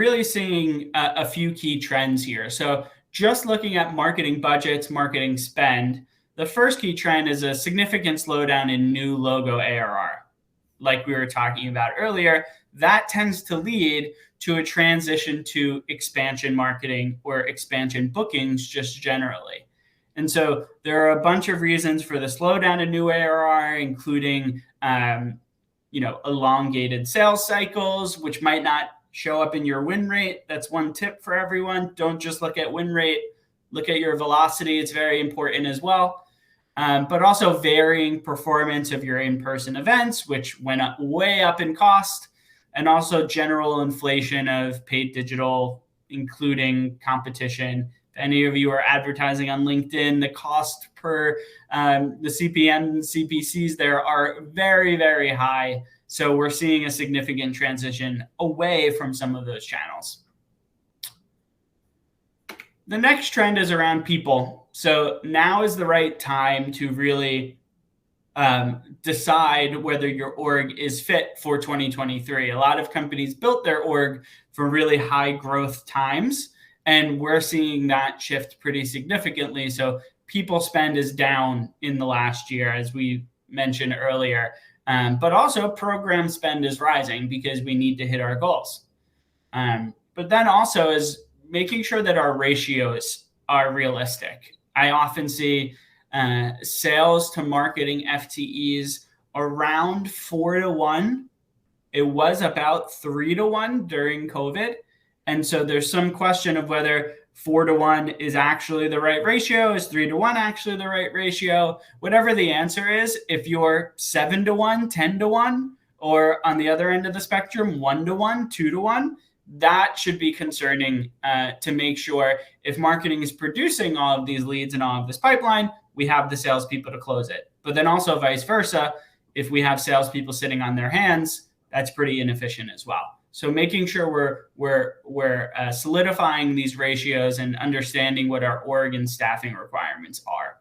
really seeing a few key trends here. So just looking at marketing budgets, marketing spend, the first key trend is a significant slowdown in new logo ARR. Like we were talking about earlier, that tends to lead to a transition to expansion marketing or expansion bookings just generally. And so there are a bunch of reasons for the slowdown in new ARR, including elongated sales cycles, which might not show up in your win rate. That's one tip for everyone. Don't just look at win rate, look at your velocity. It's very important as well. But also varying performance of your in-person events, which went way up in cost, and also general inflation of paid digital, including competition. If any of you are advertising on LinkedIn, the cost per the CPM and CPCs there are very, very high. So we're seeing a significant transition away from some of those channels. The next trend is around people. So now is the right time to really decide whether your org is fit for 2023. A lot of companies built their org for really high growth times, and we're seeing that shift pretty significantly. So people spend is down in the last year, as we mentioned earlier, but also program spend is rising because we need to hit our goals. But then also is making sure that our ratios are realistic. I often see sales to marketing FTEs around 4-to-1. It was about 3-to-1 during COVID. And so there's some question of whether 4-to-1 is actually the right ratio. Is 3-to-1 actually the right ratio? Whatever the answer is, if you're 7-to-1, 10-to-1, or on the other end of the spectrum, 1-to-1, 2-to-1, that should be concerning to make sure if marketing is producing all of these leads and all of this pipeline, we have the salespeople to close it. But then also vice versa, if we have salespeople sitting on their hands, that's pretty inefficient as well. So making sure we're solidifying these ratios and understanding what our org and staffing requirements are.